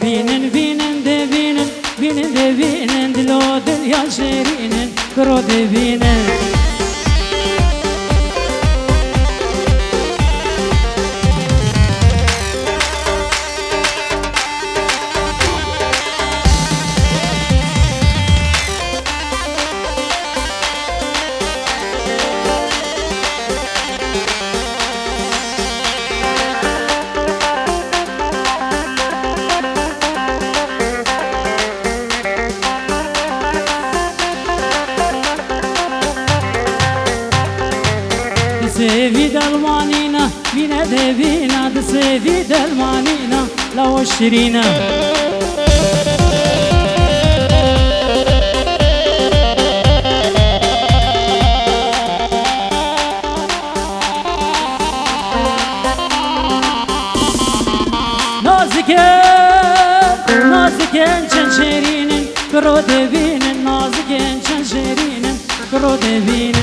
بینن بینن ده بینن بینن ده بینن دلو دل یا شیرینن کرو ده بینن سيفي دلمانينا بينا دبينا سيفي دلمانينا لو شرينا نازكين شن شيرين كرو دبين نازكين شن شيرين كرو دبين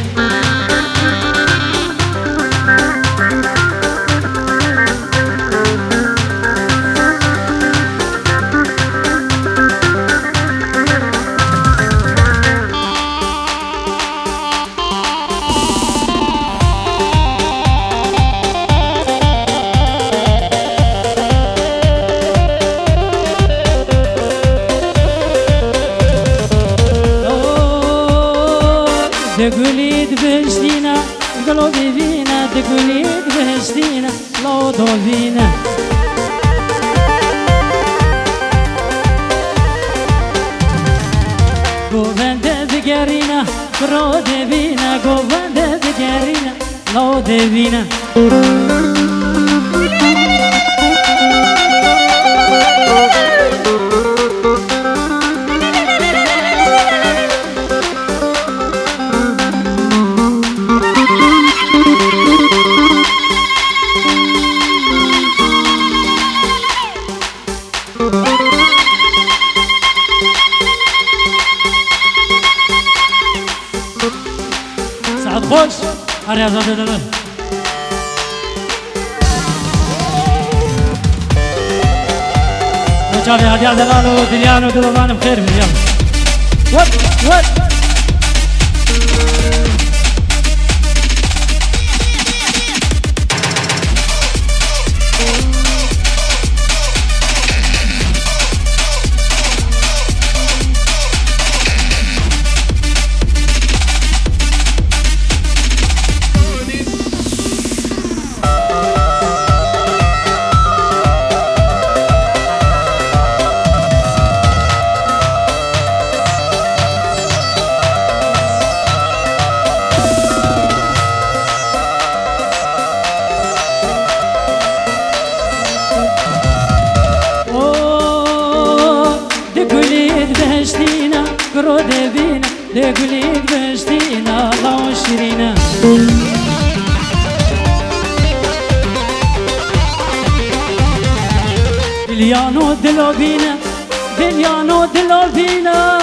دقوليد بهشتينا قلو بينا دقوليد بهشتينا لو دوبينا قوبند بقرينا برو دبينا قوبند بقرينا لو دبينا خوش هر آزاده دلم نچاله هدیه دلالو دلیانو دلوانم خیر میام ود كرو دبينا دقوليد بهشتينا الله شرينا دليانو دلوبينا دليانو دلوبينا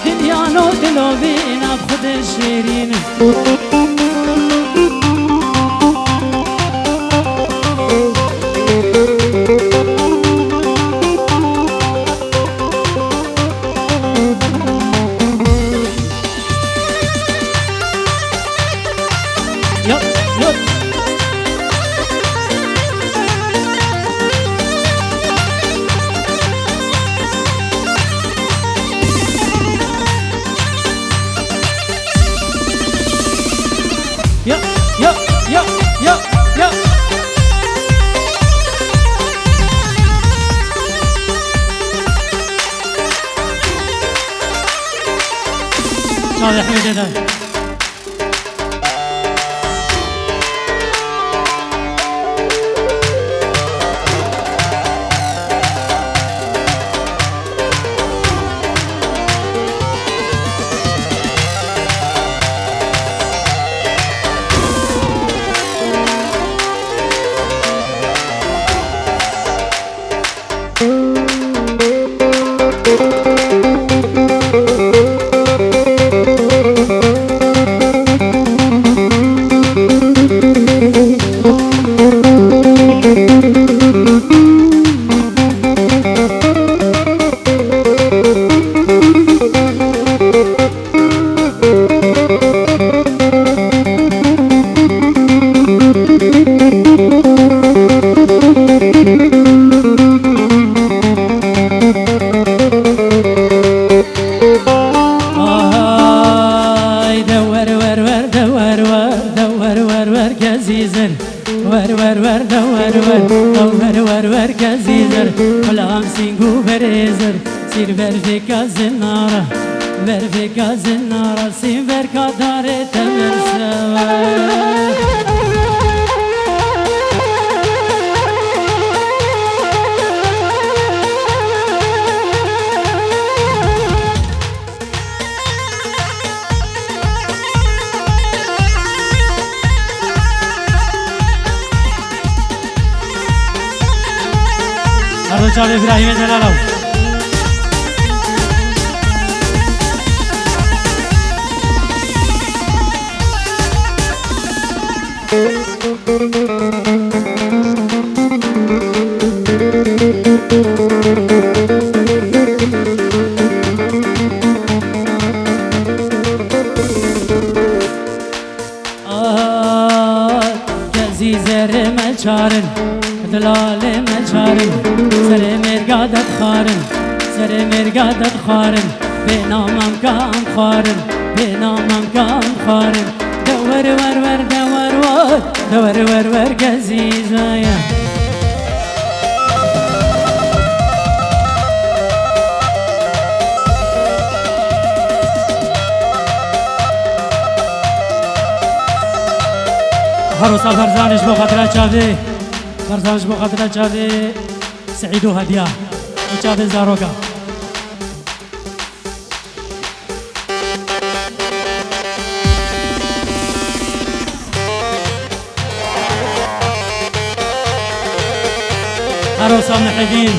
دليانو دلوبينا بخد الشيرين يا صالح حميد مركزي زر خلام سينجو بريزر سير برفك الزنارة برفك الزنارة سير برك دار تمر سوا چاله ابراهیم جلالو گزیزر مچارن دلال مچارن سر مرگادت خارن سر مرگادت خارن به نامم کام خارن به نامم کام خارن دور ور ور دور ور دور ور ور گزیزایا هروسا فرزانش با خاطر چاوی فرزانش با خاطر چاوی سعید و هدیه و چاوی زاروگا هروسا محدین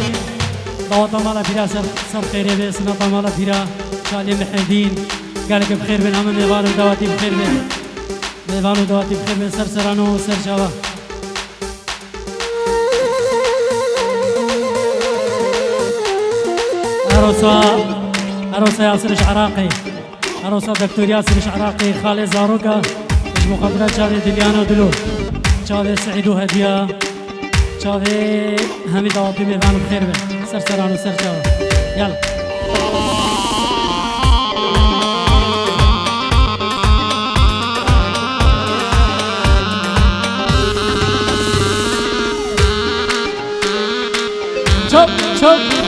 دواتا مالا پیرا سر خیره بی سناتا مالا پیرا شالی محدین قالك بخير بن عمم ميوان ودواتي بخير بن ميوان ودواتي بخير بن سر سرانو وسر شوا عروسة ياسر العراقي عروسة دكتور ياسر العراقي خالي زاروكا مخدرات شاذي دليانا ودلو شاذي سعيد وهدية شاذي همي دواتي ميوان بخير بن سر سرانو سر شوا يلا Chop, chop.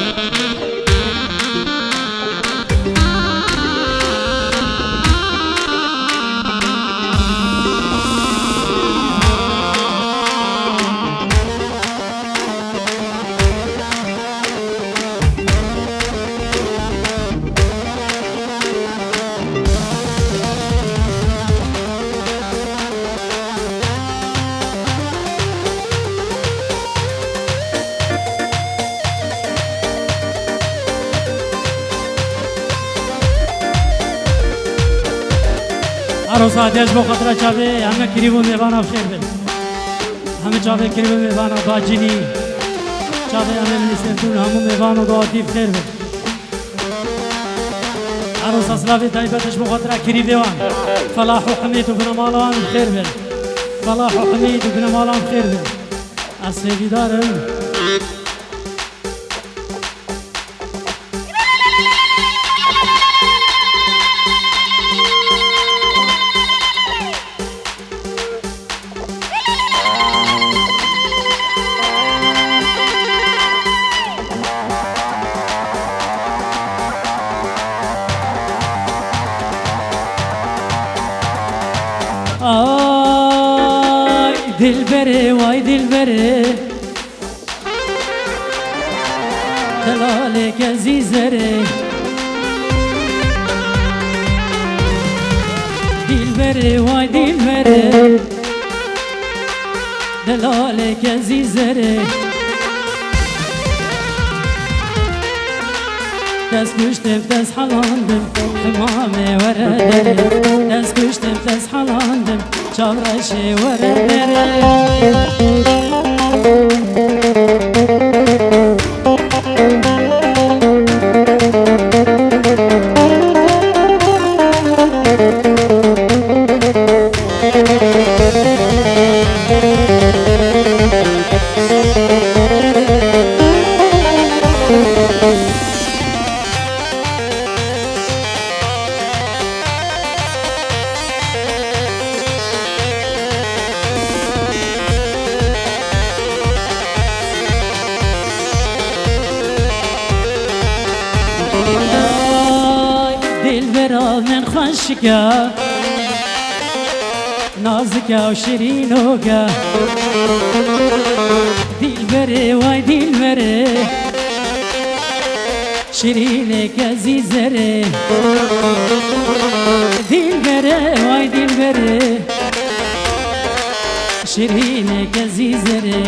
عروسا دیش با خاطر چاوه همه کریبو میوانا بخیر بن همه چاوه کریبو میوانا باجینی چاوه همه منیسیتون همه میوانا دواتی بخیر بن عروسا سلاوی تایبتش با خاطر کریبوان فلاح و حمید و بنمالان بخیر بن فلاح و حمید و بنمالان بخیر بن اصلی دارم دلبره وای دلبره دلالك عزیزره دلبره وای دلبره دلالك عزیزره دست کشتم دست حلاندم حمامه وردره دست کشتم دست حلاندم چارشی وردره عشقه نازكه وشيرينوكه دلبره واي دلبره شيرينك عزيزره دلبره واي دلبره شيرينك عزيزره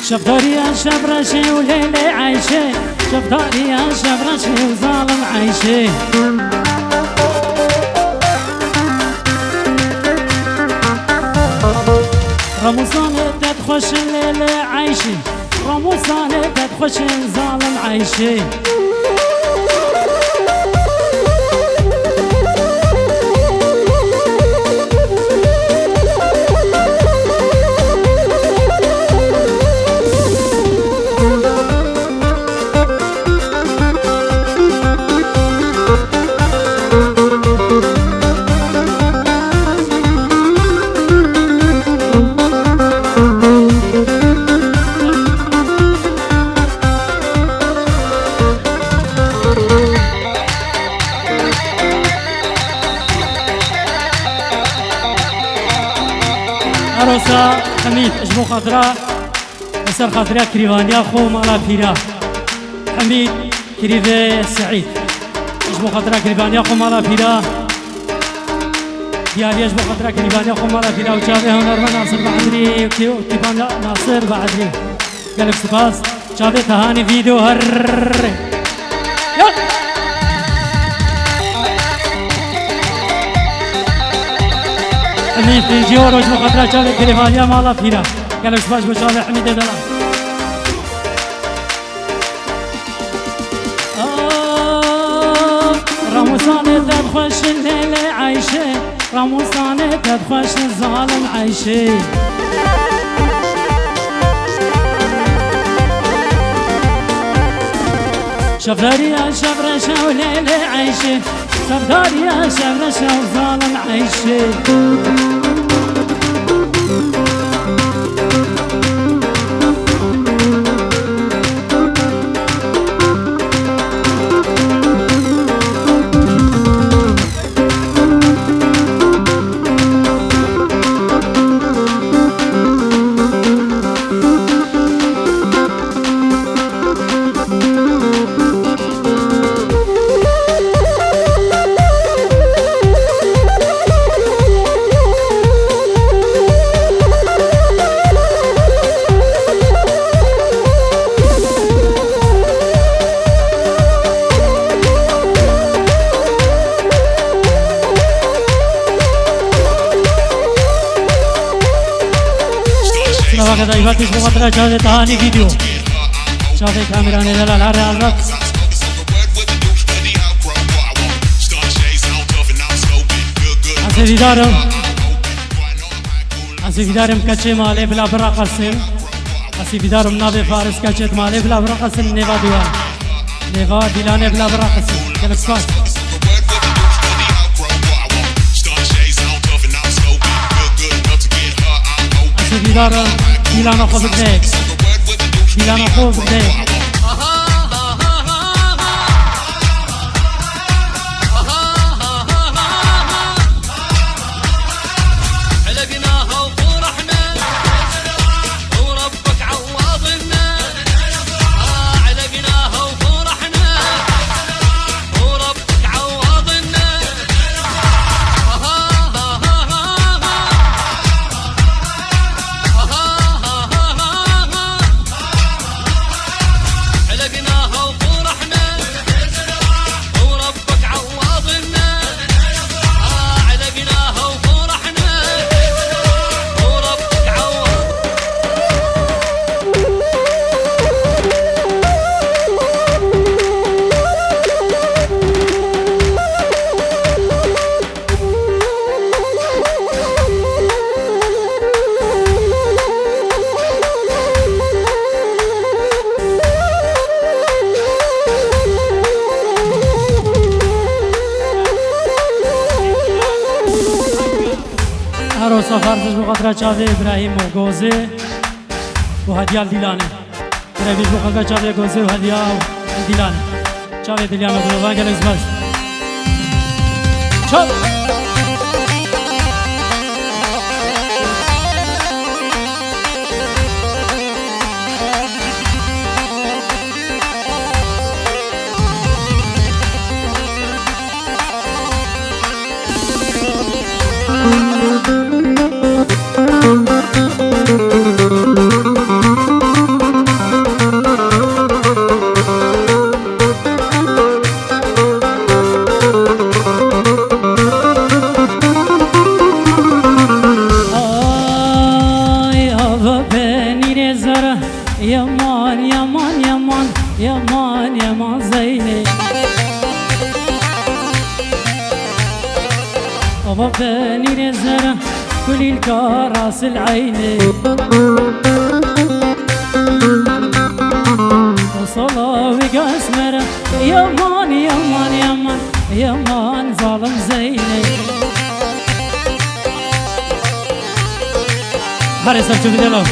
شفداري يا شبرشي وليلي عايشة شفداري يا شبرشي وظالم عايشة رمضان تدخش الليلة عايشة رمضان تدخش ظالم عايشة عروسة حميد اجبو خضراء وسر خضراء كريفانيا خو مالا بيرا حميد كريفي سعيد اجبو خضراء كريفانيا خو مالا بيرا ديالي اجبو خضراء كريفانيا خو مالا بيرا وشافي هنرمان ناصر بعدري وكتبان ناصر بعدري قالك سباس شافي تهاني فيديو هر يلا حميد الجيور وجه خضراء شافي كريفانيا مالا بيرا قالك سباس وشافي حميد دلا رمضان تدخش الليلة عايشة رمضان تدخش الظالم عايشة شفرية شفرشة وليلة عايشة شفرية شفرشة وظالم عايشة وقت ایواتش بخاطر شاده تهانی ویدیو شاده کامران دلال هر حضرت اسیدارم کچه ماله بلا برا قسم اسیدارم نابه فارس کچه ماله بلا برا قسم نیوا دیوان نیوا دیلانه بلا برا قسم کلک سپاس اسیدارم دیلانه خوب بدهک دیلانه خوب بدهک عروسا فرزش بخاطر چاوه ابراهیم و گوزه و هدیال دیلانه برایش بخاطر چاوه گوزه و هدیال دیلانه چاوه دیلانه بلوان گل ازماز چاو yaman yaman yaman yaman yaman Zeynep Baba beni nezere كل الكراس العيني وصلاة وقاسمرة يمان يمان يمان يمان ظالم زيني حارس شوف دلو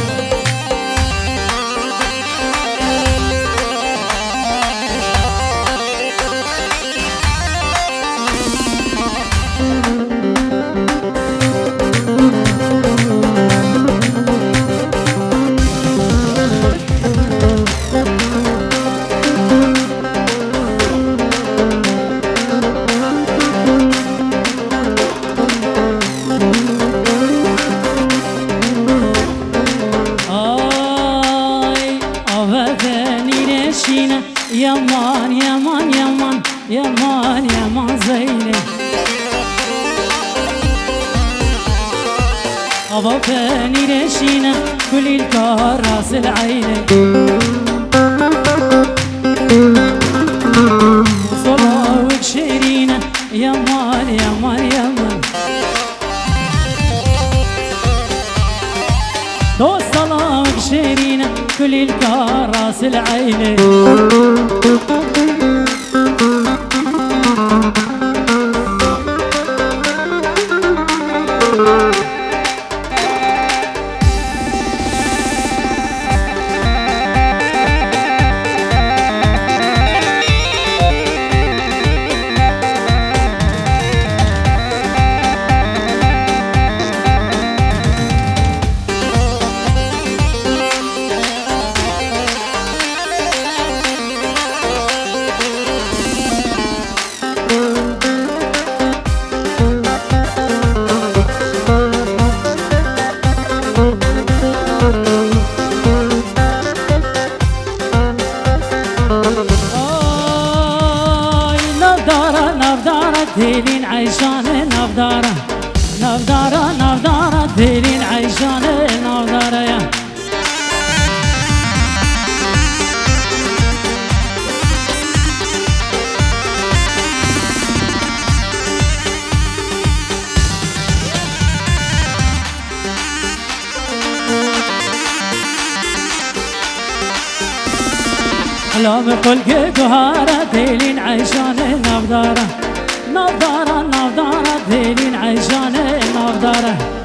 أبا فاني رشينا كل الكار راس العينة صلاوك شيرينا يا مال يا مال يا مال دو صلاوك شيرينا كل الكار راس العينة ديلين عيشانه نافداره نافداره نافداره ديلين عيشانه نافداره يا حلام قلقي قهاره ديلين عيشانه نافداره نافداره نافداره ديلين عيشانه نافداره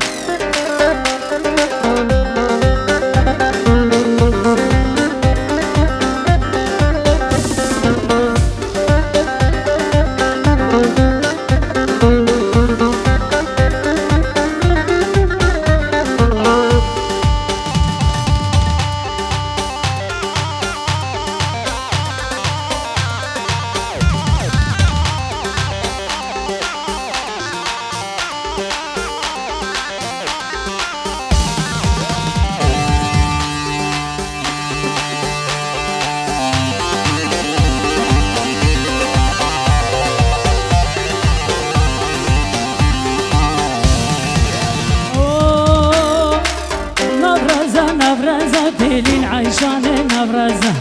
نفرزة ديلين عيشانه نفرزة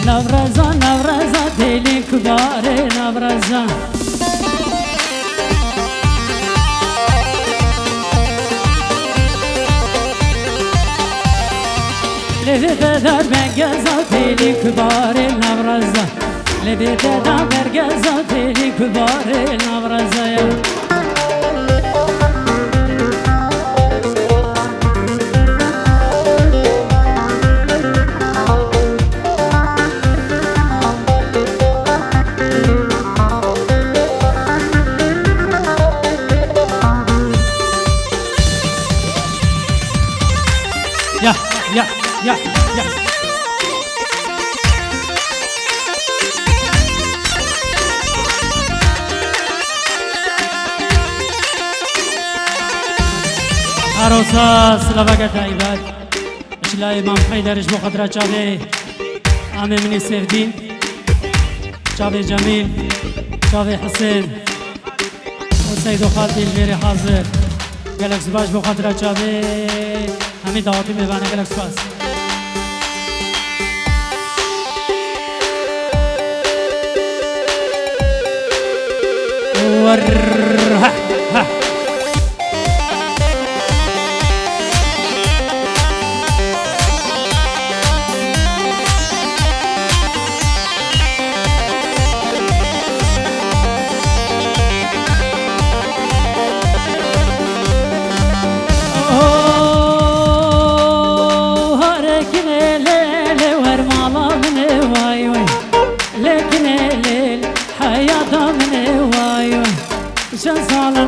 نفرزة نفرزة ديلين كبار نفرزة لبيت دار برقزة ديلين كبار نفرزة لبيت دار برقزة ديلين كبار نفرزة يا يا يا يا عروسا سلافاقة عباد اشلا امام حيدرش بخطرة شابي عمي مني سيفدين شابي جميل شابي حسين وسيد خالتي الجيري حاضر قالك سباش بخطرة شابي همین دعاتی میبانه گلک سپاس ورها ها شن سال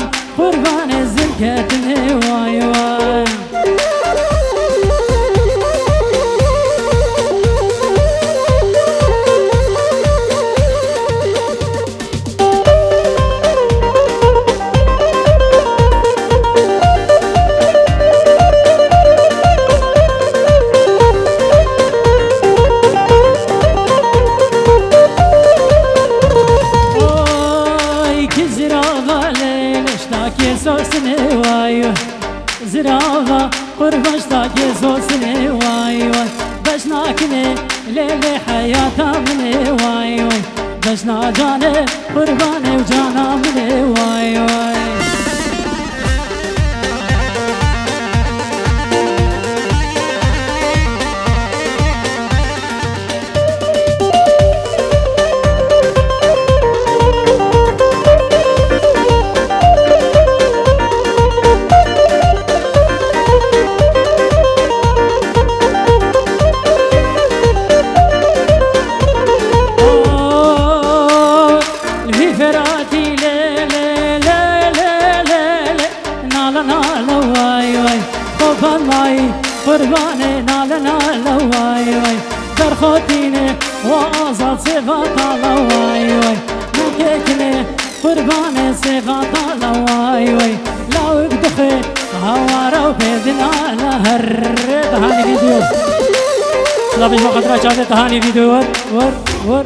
قربش دا جزوسني واي واي بشناكني ليلي حياتا مني واي واي بشنا جاني قرباني وجانا مني واي واي قرباني نالا نالا واي واي درخوتيني وازاد صفات الله واي واي مكيكني قرباني صفات الله واي واي لو اقدخي هوارا وبيدنا لهر تهاني فيديو لا بيش مقدرة شاهدة تهاني فيديو ور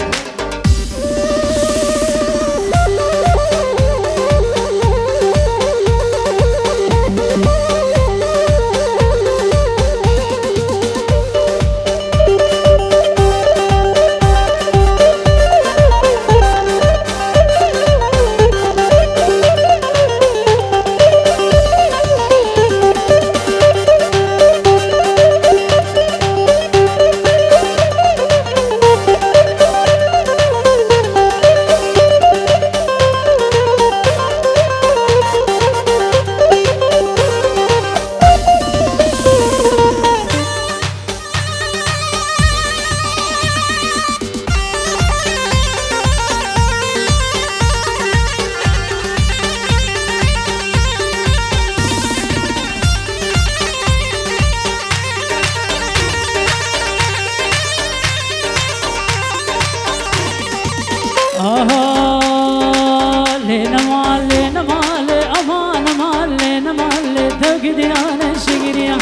لينا مال أمان مال لينا مال تقديان الشقرية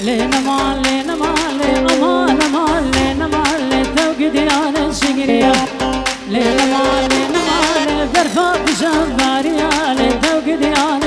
لينا مال أمان مال لينا مال تقديان الشقرية لينا مال برفا بشبارية لتقديان